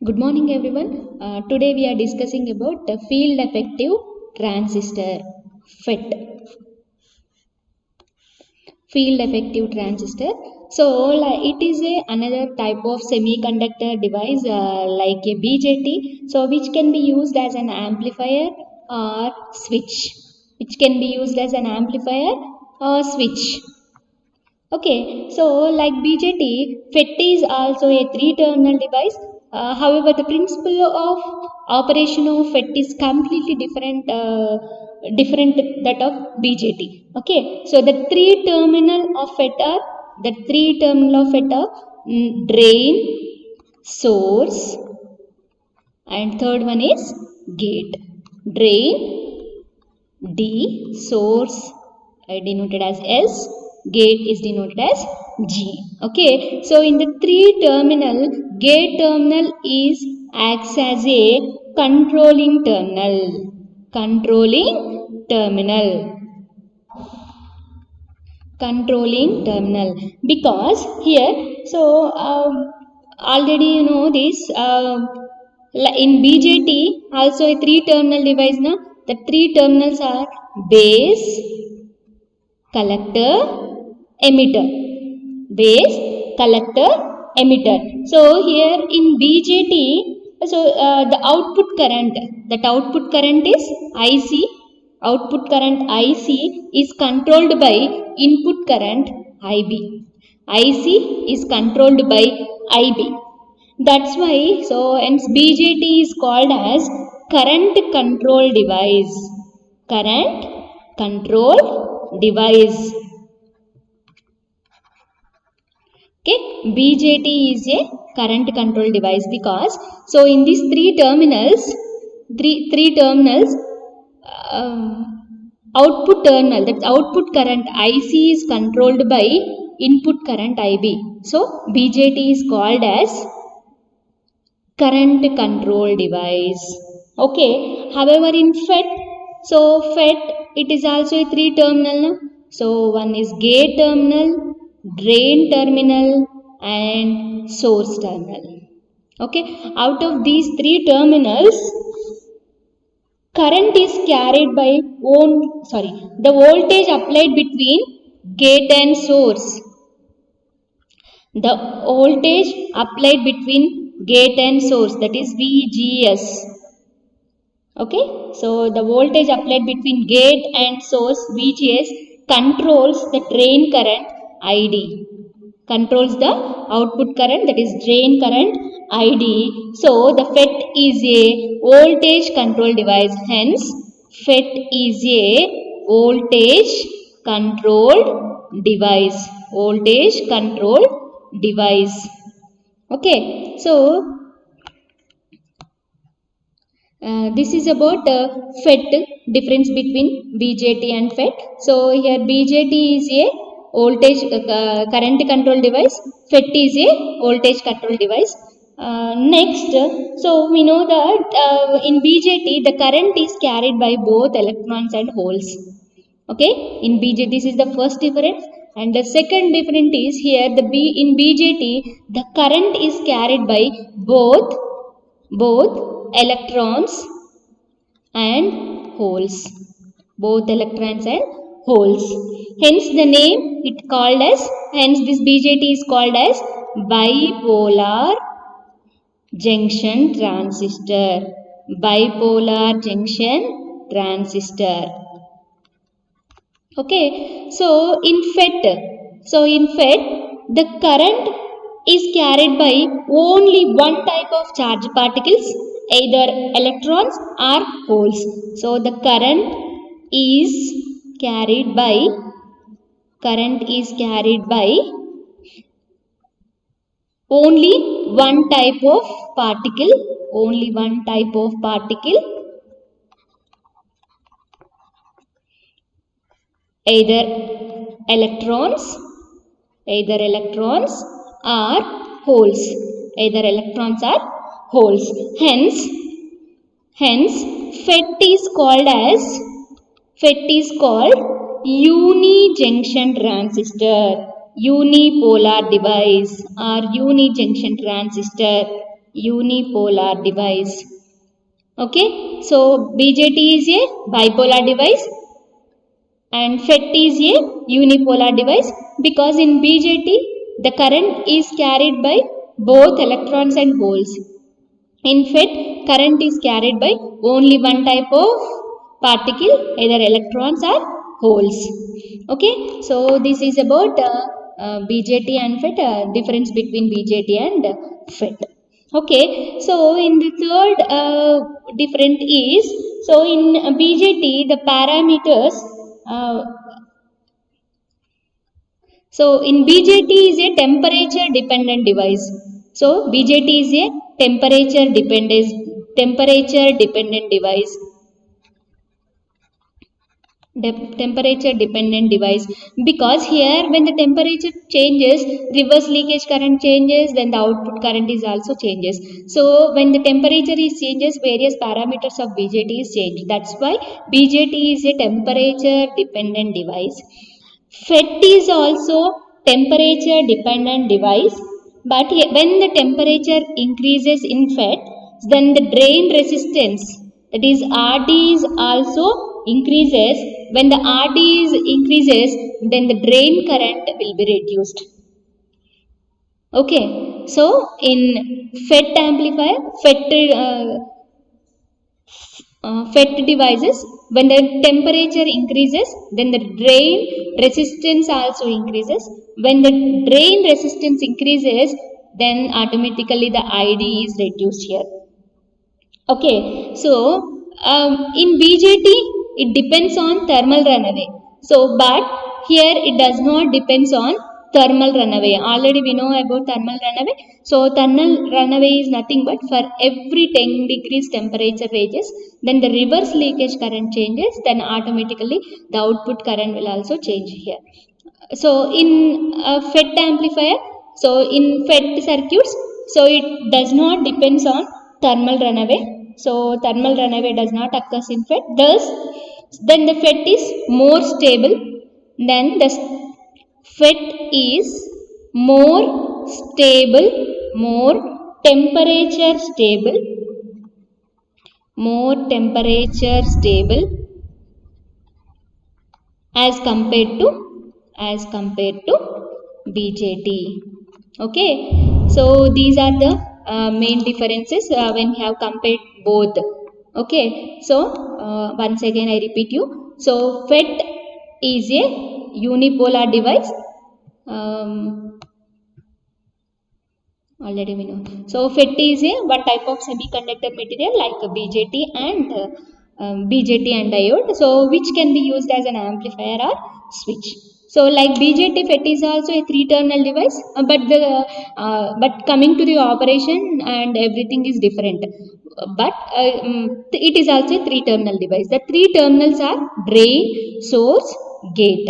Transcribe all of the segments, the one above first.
Good morning everyone. Today we are discussing about the field effective transistor FET. Field effective transistor. So it is another type of semiconductor device like a BJT. So which can be used as an amplifier or switch. Which can be used as an amplifier or switch. Okay, so like BJT, FET is also a three-terminal device. However, the principle of operation of FET is completely different that of BJT. Okay, so the three-terminal of FET are drain, source, and third one is gate. Drain, D, source denoted as S, gate is denoted as G. Okay, so in the three terminal, gate terminal acts as a controlling terminal. Controlling terminal. Controlling terminal. Because here, so already you know this. In BJT, also a three terminal device. Na? The three terminals are base, collector, emitter. Base, collector, emitter. So here in BJT, the output current is IC. Output current IC is controlled by input current IB. IC is controlled by IB. That's why, so hence BJT is called as current control device. Current control device. Okay, BJT is a current control device because, so in these three terminals, output terminal, that output current IC is controlled by input current IB. So BJT is called as current control device. Okay, however in FET, so FET it is also a three terminal. So one is gate terminal, drain terminal and source terminal. Okay, out of these three terminals, current is carried by the voltage applied between gate and source. The voltage applied between gate and source, that is VGS. Okay, so the voltage applied between gate and source VGS controls the drain current ID. Controls the output current, that is drain current ID. So the FET is a voltage control device. Hence, FET is a voltage controlled device. Voltage controlled device. Okay, so this is about FET, difference between BJT and FET. So here BJT is a voltage current control device. FET is a voltage control device. Next, so we know that in BJT the current is carried by both electrons and holes. Okay, in BJT this is the first difference, and the second difference is here in BJT the current is carried by both electrons and holes. Both electrons and holes. Hence the name hence this BJT is called as bipolar junction transistor. Bipolar junction transistor. Okay, so in FET the current is carried by only one type of charge particles, either electrons or holes. So the current is carried by only one type of particle, either electrons or holes. Either electrons or holes. Hence FET is called uni-junction transistor. Unipolar device or uni-junction transistor. unipolar device. Okay, so BJT is a bipolar device and FET is a unipolar device, because in BJT the current is carried by both electrons and holes. In FET, current is carried by only one type of particle, either electrons or holes. Okay, so this is about BJT and FET, difference between BJT and FET. Okay, so in the third different is, so in BJT the parameters, so in BJT is a temperature dependent device. So BJT is a temperature dependent device. Temperature dependent device, because here when the temperature changes, reverse leakage current changes, then the output current is also changes. So when the temperature is changes, various parameters of BJT is changed. That's why BJT is a temperature dependent device. FET is also temperature dependent device, but when the temperature increases in FET, then the drain resistance, that is RD, is also increases. When the RD is increases, then the drain current will be reduced. Okay, so in FET amplifier, FET devices, when the temperature increases, then the drain resistance also increases. When the drain resistance increases, then automatically the ID is reduced here. Okay, so in BJT it depends on thermal runaway. So but here it does not depends on thermal runaway. Already we know about thermal runaway. So thermal runaway is nothing but for every 10 degrees temperature ranges, then the reverse leakage current changes, then automatically the output current will also change here. So in FET amplifier, so in FET circuits, so it does not depends on thermal runaway. So thermal runaway does not occur in FET. Thus, then the FET is more stable. Then the FET is more stable, more temperature stable, as compared to BJT. Okay, so these are the main differences when we have compared both. Okay, so once again I repeat you. So FET is a unipolar device. Already we know. So FET is a one type of semiconductor material like BJT and diode, so which can be used as an amplifier or switch. So like BJT, FET is also a 3-terminal device, but coming to the operation and everything is different. But it is also a 3-terminal device. The 3 terminals are drain, source, gate.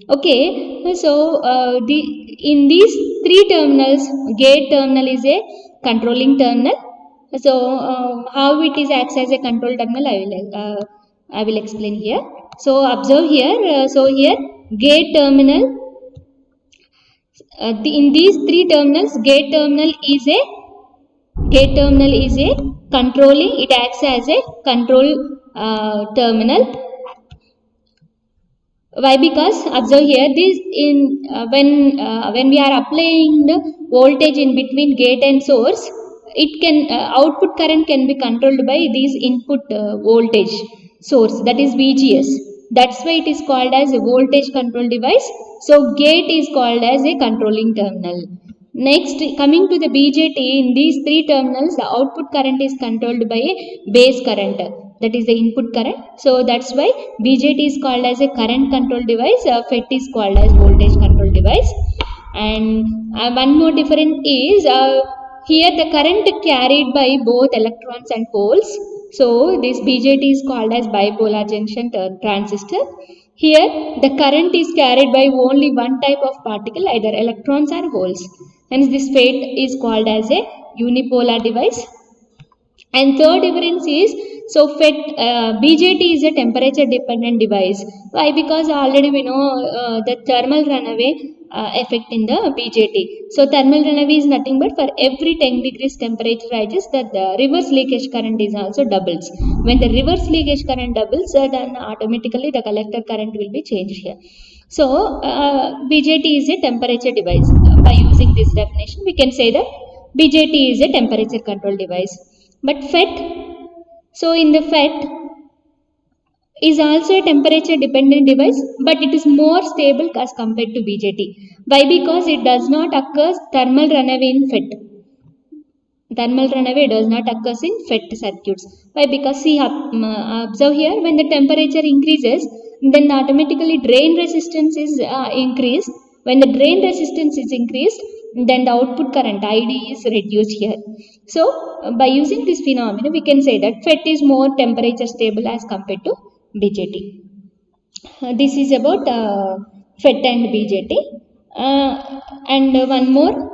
Okay, so in these 3 terminals, gate terminal is a controlling terminal. So how it is acts as a control terminal, I will explain here. So observe here. So here gate terminal. In these 3 terminals, gate terminal is a controlling. It acts as a control terminal. Why? Because observe here, this in when we are applying the voltage in between gate and source, it can output current can be controlled by these input voltage source, that is VGS. That's why it is called as a voltage control device. So gate is called as a controlling terminal. Next, coming to the BJT, in these 3 terminals, the output current is controlled by a base current, that is the input current. So that's why BJT is called as a current control device, FET is called as voltage control device. And one more difference is here the current carried by both electrons and holes. So this BJT is called as bipolar junction transistor. Here the current is carried by only one type of particle, either electrons or holes. Hence this FET is called as a unipolar device. And third difference is, so FET, BJT is a temperature dependent device. Why? Because already we know the thermal runaway effect in the BJT. So thermal runaway is nothing but for every 10 degrees temperature rises, that the reverse leakage current is also doubles. When the reverse leakage current doubles, then automatically the collector current will be changed here. So BJT is a temperature device. By using this definition, we can say that BJT is a temperature control device. But FET, so in the FET is also a temperature dependent device, but it is more stable as compared to BJT. Why? Because it does not occur thermal runaway in FET. Thermal runaway does not occur in FET circuits. Why? Because see, observe here, when the temperature increases, then automatically drain resistance is increased. When the drain resistance is increased, then the output current ID is reduced here. So by using this phenomenon, we can say that FET is more temperature stable as compared to BJT. This is about FET and BJT. And one more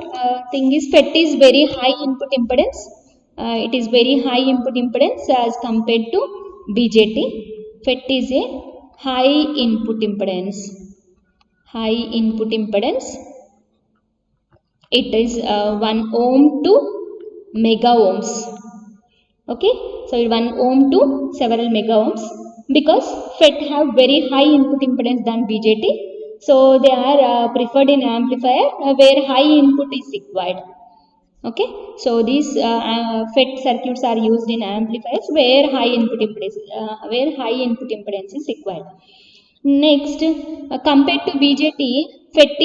thing is, FET is very high input impedance. It is very high input impedance as compared to BJT. FET is a high input impedance. High input impedance. It is 1 ohm to mega ohms. Okay, so 1 ohm to several mega ohms, because FET have very high input impedance than BJT. So they are preferred in amplifier where high input is required. Okay, so these FET circuits are used in amplifiers where high input impedance is required. Next, compared to BJT, FET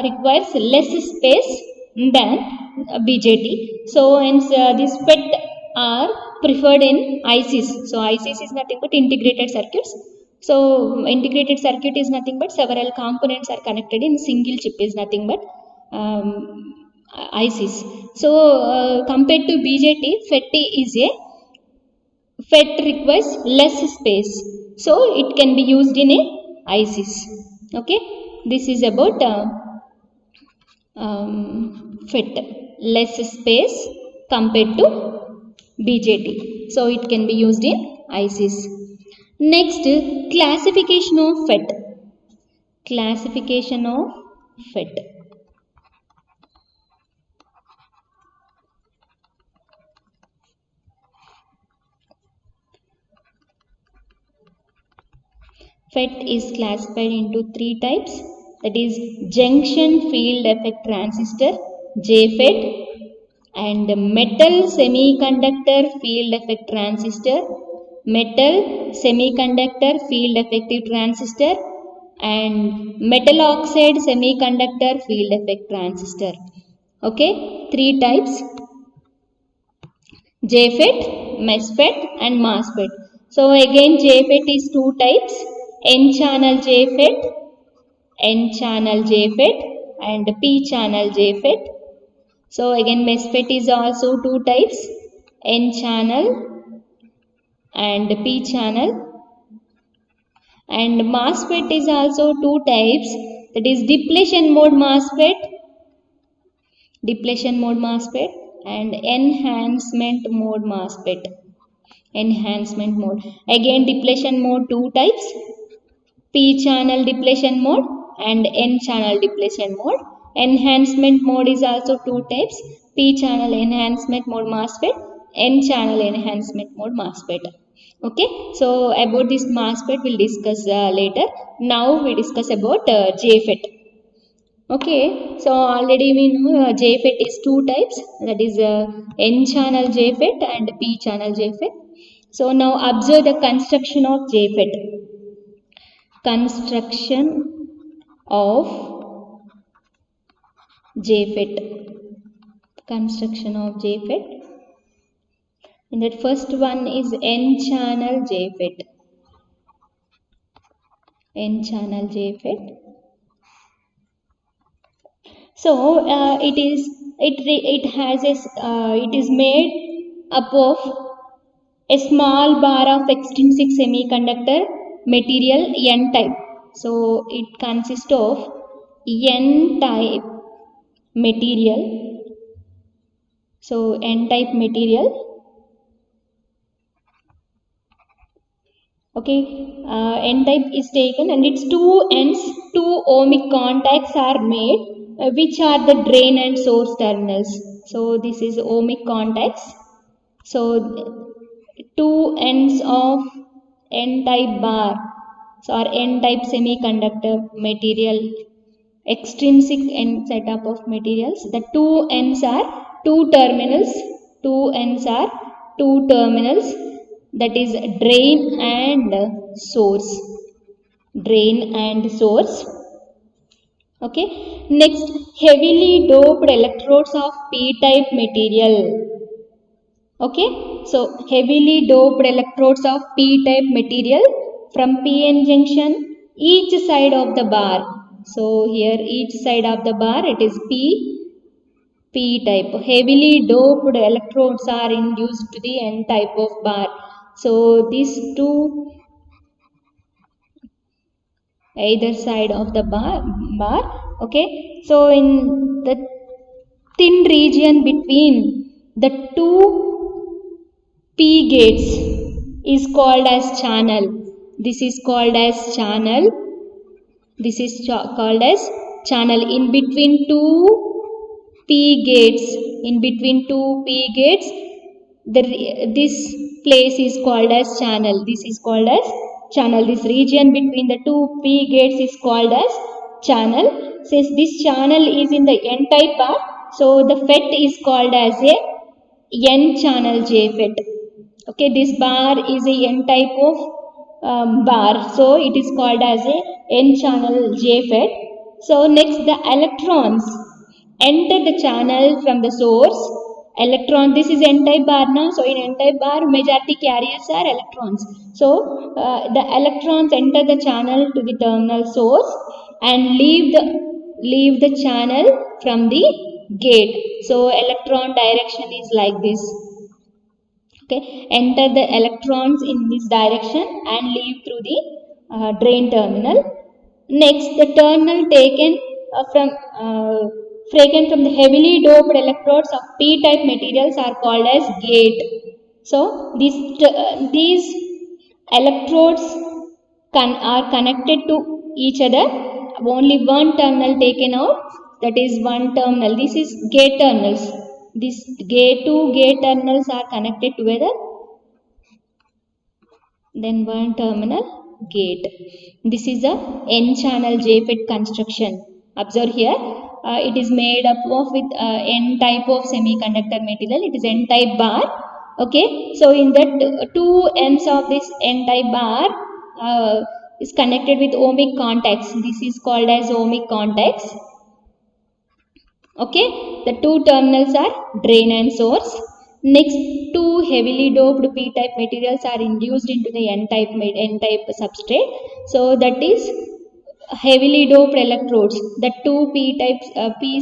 requires less space than BJT. So hence these FET are preferred in ICs. So ICs is nothing but integrated circuits. So integrated circuit is nothing but several components are connected in single chip is nothing but ICs. So compared to BJT, FET requires less space, so it can be used in a ICs. Okay, this is about FET, less space compared to BJT, so it can be used in ICs. Next, classification of FET. Classification of FET. FET is classified into 3 types, that is junction field effect transistor, JFET, and metal semiconductor field effect transistor, metal semiconductor field effective transistor, and metal oxide semiconductor field effect transistor. Okay, 3 types: JFET, MESFET, and MOSFET. So again, JFET is 2 types: N-channel JFET, N-channel JFET, and P-channel JFET. So again, MESFET is also 2 types: N-channel and P-channel. And MOSFET is also 2 types, that is depletion mode MOSFET, depletion mode MOSFET, and enhancement mode MOSFET. Enhancement mode. Again, depletion mode 2 types: P-channel depletion mode and N-channel depletion mode. Enhancement mode is also 2 types: P-channel enhancement mode MOSFET, N-channel enhancement mode MOSFET. Okay, so about this MOSFET we'll discuss later. Now we discuss about JFET. Okay, so already we know JFET is 2 types, that is N-channel JFET and P-channel JFET. So now observe the construction of JFET. Construction of JFET. Construction of JFET. And that first one is N-channel JFET. N-channel JFET. So it is made up of a small bar of extrinsic semiconductor material N-type. So it consists of N-type material. So N-type material Okay, n type is taken and its two ends, two ohmic contacts are made, which are the drain and source terminals. So this is ohmic contacts. So two ends of n type bar, so or n type semiconductor material, extrinsic n setup of materials, the two ends are two terminals, two ends are two terminals, that is drain and source, drain and source. Okay, next, heavily doped electrodes of p type material. Okay, so heavily doped electrodes of p type material from pn junction each side of the bar. So here each side of the bar it is p type. Heavily doped electrodes are induced to the n type of bar. So these two, either side of the bar. Okay, so in the thin region between the two p gates is called as channel. This is called as channel. This is called as channel. In between two p gates, in between two p gates, this place is called as channel. This is called as channel. This region between the two p gates is called as channel. Since this channel is in the n type bar, so the FET is called as a n channel JFET. Okay, this bar is a n type of bar, so it is called as a n channel JFET. So next, the electrons enter the channel from the source. Electron, this is n type bar now, so in n type bar majority carriers are electrons. So the electrons enter the channel to the terminal source and leave the channel from the gate. So electron direction is like this. Okay, enter the electrons in this direction and leave through the drain terminal. Next, the terminal taken from the heavily doped electrodes of p type materials are called as gate. So these electrodes are connected to each other. Only one terminal taken out, that is one terminal. This is gate terminals. These two gate terminals are connected together, then one terminal gate. This is a n channel JFET construction. Observe here, it is made up of with n type of semiconductor material. It is n type bar. Okay, so in that two ends of this n type bar is connected with ohmic contacts. This is called as ohmic contacts. Okay, the two terminals are drain and source. Next, two heavily doped p-type materials are induced into the n-type substrate. So that is heavily doped electrodes. The two p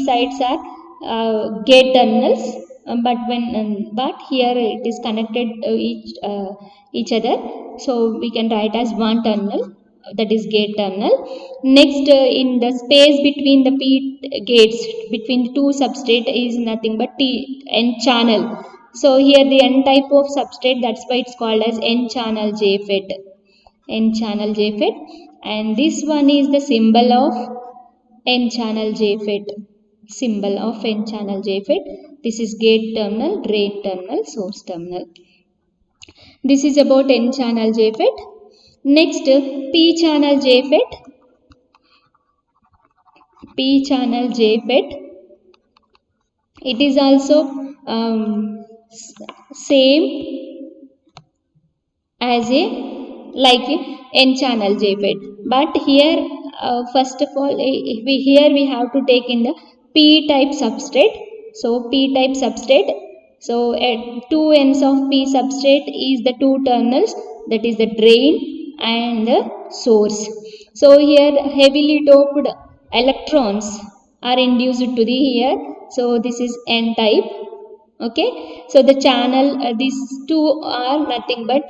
sides are gate terminals, but here it is connected each other. So we can write as one terminal, that is gate terminal. Next, in the space between the p gates between the two substrate is nothing but n channel. So here the n type of substrate, that's why it's called as n channel JFET. N channel JFET, and this one is the symbol of n channel JFET. Symbol of n channel JFET. This is gate terminal, drain terminal, source terminal. This is about n channel JFET. Next, p channel JFET. P channel JFET. It is also same as a like a n channel JFET, but here first of all we have to take in the p type substrate. So p type substrate, so at two ends of p substrate is the two terminals, that is the drain and the source. So here heavily doped electrons are induced to the here, so this is n type. Okay, so the channel, these two are nothing but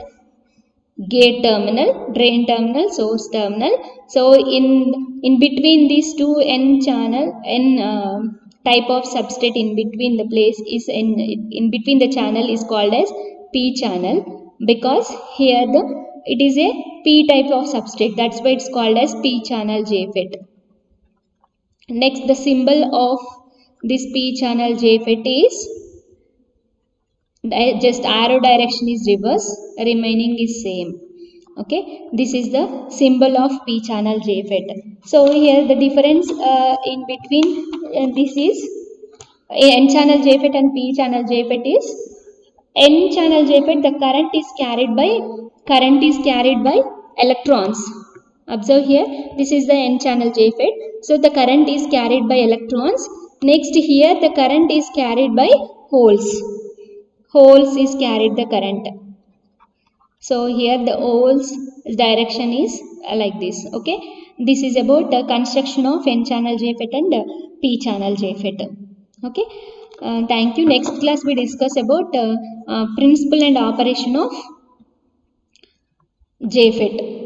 gate terminal, drain terminal, source terminal. So in between these two n channel, n type of substrate, in between the place is in between the channel is called as p channel, because here the it is a P type of substrate. That's why it's called as P channel JFET. Next, the symbol of this P channel JFET is just arrow direction is reverse, remaining is same. Okay, this is the symbol of P channel JFET. So here the difference in between this is N channel JFET and P channel JFET is N channel JFET, the current is carried by electrons. Observe here, this is the N channel JFET. So the current is carried by electrons. Next here the current is carried by holes. Holes is carried the current. So here the holes direction is like this. Okay, this is about the construction of N channel JFET and P channel JFET. Okay, thank you. Next class we discuss about principle and operation of JFET.